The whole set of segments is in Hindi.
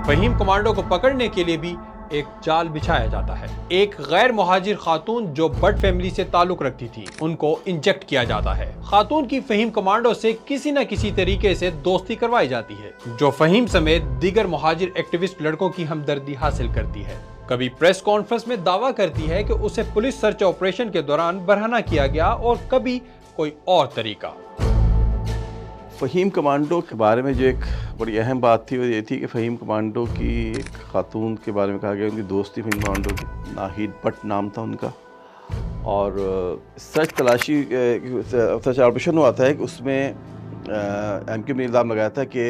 फहीम कमांडो को पकड़ने के लिए भी एक जाल बिछाया जाता है। एक गैर मुहाजिर खातून जो भट्ट फैमिली से ताल्लुक रखती थी, उनको इंजेक्ट किया जाता है। खातून की फहीम कमांडो से किसी न किसी तरीके से दोस्ती करवाई जाती है, जो फहीम समेत दीगर मुहाजिर एक्टिविस्ट लड़कों की हमदर्दी हासिल करती है। कभी प्रेस कॉन्फ्रेंस में दावा करती है कि उसे पुलिस सर्च ऑपरेशन के दौरान बरहना किया गया और कभी कोई और तरीका। फ़हीम कमांडो के बारे में जो एक बड़ी अहम बात थी वो ये थी कि फ़हीम कमांडो की एक खातून के बारे में कहा गया, उनकी दोस्त थी फ़हीम कमांडो की, नाहिद भट्ट नाम था उनका। और सर्च ऑपरेशन हुआ था कि उसमें MQ ने इल्ज़ाम लगाया था कि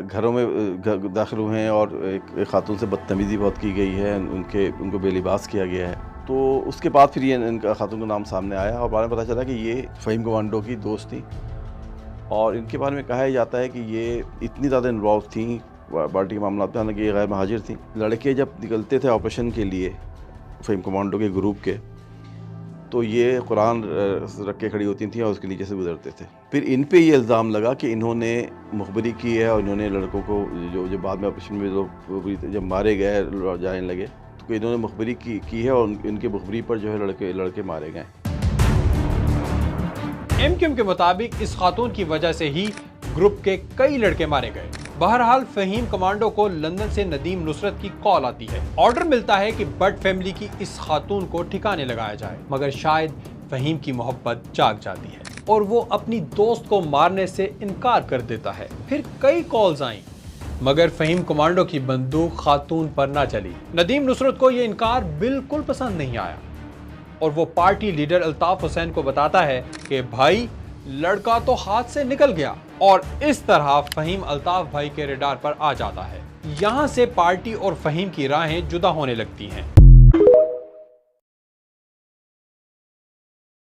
घरों में दाखिल हुए हैं और एक खातून से बदतमीज़ी बहुत की गई है, उनको बेलिबास किया गया है। तो उसके बाद फिर ये इनका खातून का नाम सामने आया और बाद में पता चला कि ये फ़हीम कमांडो की दोस्त थी। और इनके बारे में कहा जाता है कि ये इतनी ज़्यादा इन्वॉल्व थी पार्टी के मामला में, हालांकि ये गैर महाजिर थी। लड़के जब निकलते थे ऑपरेशन के लिए फ़हीम कमांडो के ग्रुप के, तो ये कुरान रख के खड़ी होती थी और उसके नीचे से गुजरते थे। फिर इन पे ये इल्ज़ाम लगा कि इन्होंने मुखबरी की है और इन्होंने लड़कों को जो बाद में ऑपरेशन में जब मारे गए जाने लगे, तो इन्होंने मुखबरी की है और इनके मुखबरी पर जो है लड़के मारे गए। MQ के मुताबिक इस खातून की वजह से ही ग्रुप के कई लड़के मारे गए। बहरहाल फहीम कमांडो को लंदन से नदीम नुसरत की कॉल आती है। ऑर्डर मिलता है कि भट्ट फैमिली की इस खातून को ठिकाने लगाया जाए, मगर शायद फहीम की मोहब्बत जाग जाती है और वो अपनी दोस्त को मारने से इनकार कर देता है। फिर कई कॉल्स आईं, मगर फहीम कमांडो की बंदूक खातून पर ना चली। नदीम नुसरत को ये इनकार बिल्कुल पसंद नहीं आया और वो पार्टी लीडर अल्ताफ हुसैन को बताता है कि भाई लड़का तो हाथ से निकल गया, और इस तरह फहीम अल्ताफ भाई के रडार पर आ जाता है। यहाँ से पार्टी और फहीम की राहें जुदा होने लगती हैं।